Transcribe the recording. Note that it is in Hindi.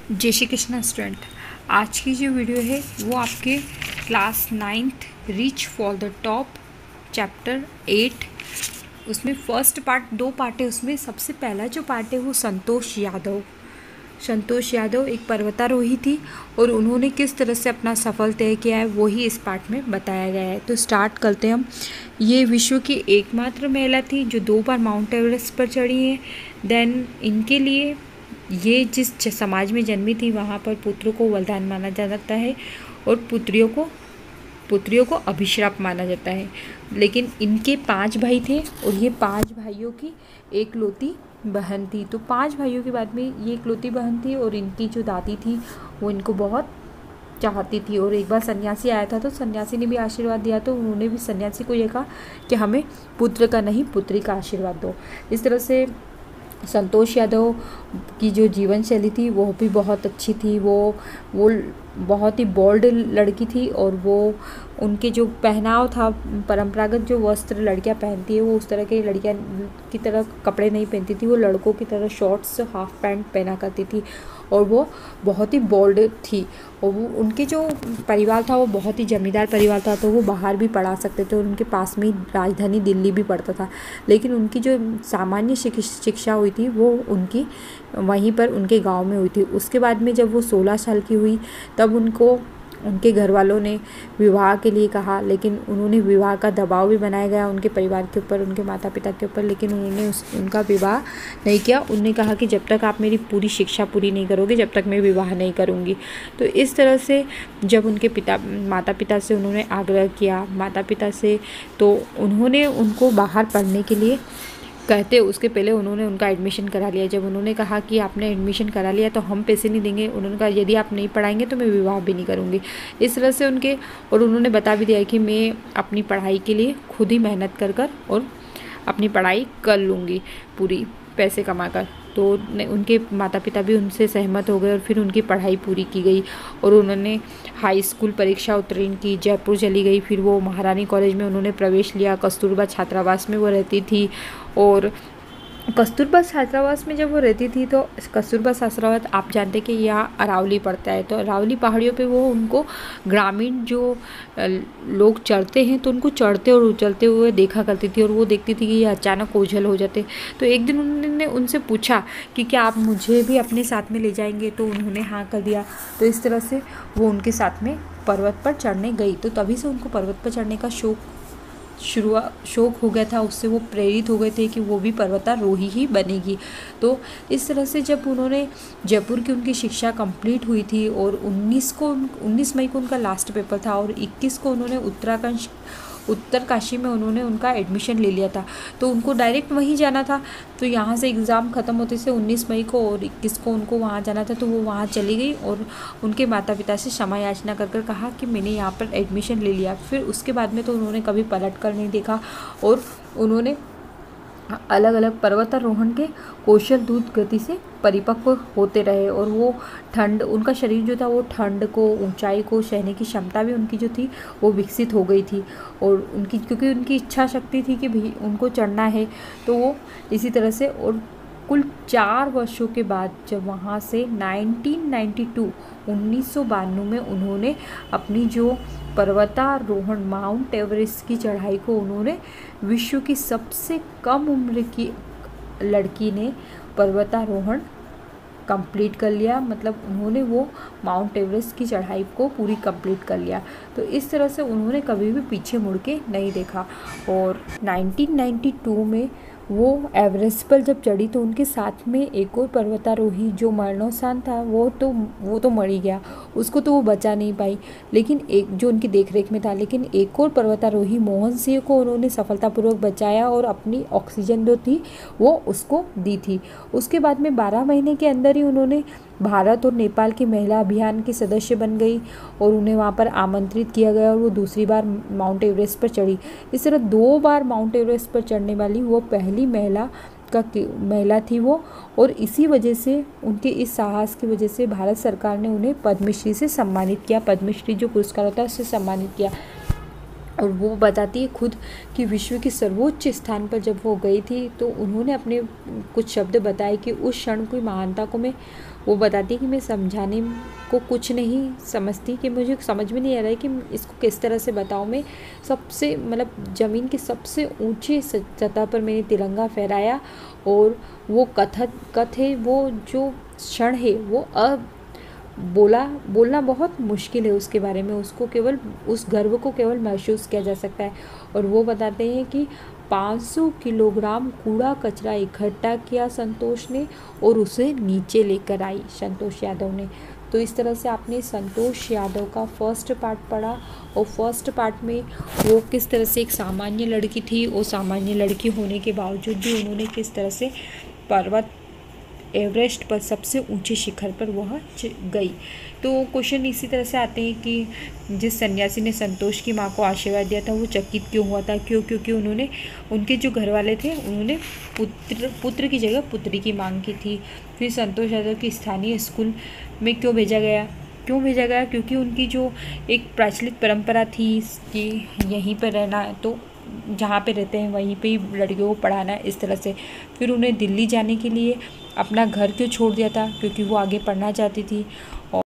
जय श्री कृष्णा स्टूडेंट। आज की जो वीडियो है वो आपके class 9th reach for the top chapter 8, उसमें फर्स्ट पार्ट, 2 पार्ट है। उसमें सबसे पहला जो पार्ट है वो संतोष यादव एक पर्वतारोही थी और उन्होंने किस तरह से अपना सफल तय किया है वही इस पार्ट में बताया गया है। तो स्टार्ट करते हैं हम। ये विश्व की एकमात्र महिला थी जो 2 बार माउंट एवरेस्ट पर चढ़ी है। देन इनके लिए ये जिस समाज में जन्मी थी वहाँ पर पुत्रों को वरदान माना जाता है और पुत्रियों को अभिशाप माना जाता है। लेकिन इनके 5 भाई थे और ये 5 भाइयों की एकलौती बहन थी। तो 5 भाइयों के बाद में ये एकलौती बहन थी और इनकी जो दादी थी वो इनको बहुत चाहती थी। और एक बार सन्यासी आया था तो सन्यासी ने भी आशीर्वाद दिया, तो उन्होंने भी सन्यासी को ये कहा कि हमें पुत्र का नहीं पुत्री का आशीर्वाद दो। इस तरह से संतोष यादव की जो जीवन शैली थी वो भी बहुत अच्छी थी। वो बहुत ही बोल्ड लड़की थी और वो उनके जो पहनाव था, परंपरागत जो वस्त्र लड़कियां पहनती है वो उस तरह के लड़कियां की तरह कपड़े नहीं पहनती थी। वो लड़कों की तरह शॉर्ट्स, हाफ पैंट पहना करती थी और वो बहुत ही बोल्ड थी। और वो उनके जो परिवार था वो बहुत ही जमींदार परिवार था, तो वो बाहर भी पढ़ा सकते थे और उनके पास में ही राजधानी दिल्ली भी पड़ता था। लेकिन उनकी जो सामान्य शिक्षा हुई थी वो उनकी वहीं पर उनके गांव में हुई थी। उसके बाद में जब वो 16 साल की हुई तब उनको उनके घर वालों ने विवाह के लिए कहा, लेकिन उन्होंने विवाह का दबाव भी बनाया गया उनके परिवार के ऊपर, उनके माता पिता के ऊपर, लेकिन उन्होंने उनका विवाह नहीं किया। उन्होंने कहा कि जब तक आप मेरी पूरी शिक्षा पूरी नहीं करोगे जब तक मैं विवाह नहीं करूँगी। तो इस तरह से जब उनके माता पिता से उन्होंने आग्रह किया माता पिता से, तो उन्होंने उनको बाहर पढ़ने के लिए कहते उसके पहले उन्होंने उनका एडमिशन करा लिया। जब उन्होंने कहा कि आपने एडमिशन करा लिया तो हम पैसे नहीं देंगे, उन्होंने कहा यदि आप नहीं पढ़ाएंगे तो मैं विवाह भी नहीं करूँगी। इस तरह से उन्होंने बता भी दिया कि मैं अपनी पढ़ाई के लिए खुद ही मेहनत कर और अपनी पढ़ाई कर लूँगी पूरी पैसे कमा कर। तो उनके माता पिता भी उनसे सहमत हो गए और फिर उनकी पढ़ाई पूरी की गई और उन्होंने हाई स्कूल परीक्षा उत्तीर्ण की, जयपुर चली गई। फिर वो महारानी कॉलेज में उन्होंने प्रवेश लिया। कस्तूरबा छात्रावास में वो रहती थी और कस्तूरबा छात्रावास में जब वो रहती थी तो कस्तूरबा छात्रावास आप जानते कि यहाँ अरावली पड़ता है, तो अरावली पहाड़ियों पे वो उनको ग्रामीण जो लोग चढ़ते हैं तो उनको चढ़ते और उछलते हुए देखा करती थी और वो देखती थी कि ये अचानक ओझल हो जाते। तो एक दिन उन्होंने उनसे पूछा कि क्या आप मुझे भी अपने साथ में ले जाएंगे, तो उन्होंने हाँ कर दिया। तो इस तरह से वो उनके साथ में पर्वत पर चढ़ने गई। तो तभी से उनको पर्वत पर चढ़ने का शौक हो गया था, उससे वो प्रेरित हो गए थे कि वो भी पर्वतारोही ही बनेगी। तो इस तरह से जब उन्होंने जयपुर की उनकी शिक्षा कंप्लीट हुई थी और 19 मई को उनका लास्ट पेपर था और 21 को उन्होंने उत्तरकाशी में उन्होंने उनका एडमिशन ले लिया था। तो उनको डायरेक्ट वहीं जाना था, तो यहाँ से एग्ज़ाम ख़त्म होते से 19 मई को और 21 को उनको वहाँ जाना था। तो वो वहाँ चली गई और उनके माता पिता से क्षमा याचना कर कहा कि मैंने यहाँ पर एडमिशन ले लिया। फिर उसके बाद में तो उन्होंने कभी पलट कर नहीं देखा और उन्होंने अलग अलग पर्वतारोहण के कौशल द्रुत गति से परिपक्व होते रहे और वो उनका शरीर जो था वो ठंड को, ऊंचाई को सहने की क्षमता भी उनकी जो थी वो विकसित हो गई थी। और क्योंकि उनकी इच्छा शक्ति थी कि भाई उनको चढ़ना है, तो वो इसी तरह से। और कुल 4 वर्षों के बाद जब वहाँ से 1992 में उन्होंने अपनी जो पर्वतारोहण माउंट एवरेस्ट की चढ़ाई को उन्होंने विश्व की सबसे कम उम्र की लड़की ने पर्वतारोहण कंप्लीट कर लिया। मतलब उन्होंने वो माउंट एवरेस्ट की चढ़ाई को पूरी कंप्लीट कर लिया। तो इस तरह से उन्होंने कभी भी पीछे मुड़ के नहीं देखा। और 1992 में वो एवरेस्ट पर जब चढ़ी तो उनके साथ में एक और पर्वतारोही जो मरणोसान था वो तो मर ही गया, उसको तो वो बचा नहीं पाई, लेकिन एक जो उनकी देखरेख में था। लेकिन एक और पर्वतारोही मोहन सिंह को उन्होंने सफलतापूर्वक बचाया और अपनी ऑक्सीजन जो थी वो उसको दी थी। उसके बाद में 12 महीने के अंदर ही उन्होंने भारत और नेपाल की महिला अभियान के सदस्य बन गई और उन्हें वहाँ पर आमंत्रित किया गया और वो दूसरी बार माउंट एवरेस्ट पर चढ़ी। इस तरह 2 बार माउंट एवरेस्ट पर चढ़ने वाली वो पहली महिला थी वो। और इसी वजह से उनके इस साहस की वजह से भारत सरकार ने उन्हें पद्मश्री से सम्मानित किया। पद्मश्री जो पुरस्कार होता है उससे सम्मानित किया। और वो बताती है खुद कि विश्व के सर्वोच्च स्थान पर जब वो गई थी तो उन्होंने अपने कुछ शब्द बताए कि उस क्षण की महानता को मैं वो बताती है कि मैं समझाने को कुछ नहीं समझती, कि मुझे समझ में नहीं आ रहा है कि इसको किस तरह से बताऊँ। मैं सबसे मतलब ज़मीन के सबसे ऊंचे सतह पर मैंने तिरंगा फहराया, और वो कथ है, वो जो क्षण है वो बोलना बहुत मुश्किल है उसके बारे में। उसको केवल उस गर्व को केवल महसूस किया जा सकता है। और वो बताते हैं कि 500 किलोग्राम कूड़ा कचरा इकट्ठा किया संतोष ने, और उसे नीचे लेकर आई संतोष यादव ने। तो इस तरह से आपने संतोष यादव का फर्स्ट पार्ट पढ़ा, और फर्स्ट पार्ट में वो किस तरह से एक सामान्य लड़की थी, और सामान्य लड़की होने के बावजूद भी उन्होंने किस तरह से पर्वत एवरेस्ट पर सबसे ऊंचे शिखर पर वह गई। तो क्वेश्चन इसी तरह से आते हैं कि जिस सन्यासी ने संतोष की माँ को आशीर्वाद दिया था वो चकित क्यों हुआ था? क्योंकि उन्होंने, उनके जो घर वाले थे, उन्होंने पुत्र की जगह पुत्री की मांग की थी। फिर संतोष यादव की स्थानीय स्कूल में क्यों भेजा गया? क्योंकि उनकी जो एक प्रचलित परंपरा थी कि यहीं पर रहना, तो जहाँ पे रहते हैं वहीं पे ही लड़कियों को पढ़ाना है, इस तरह से। फिर उन्हें दिल्ली जाने के लिए अपना घर क्यों छोड़ दिया था? क्योंकि वो आगे पढ़ना चाहती थी।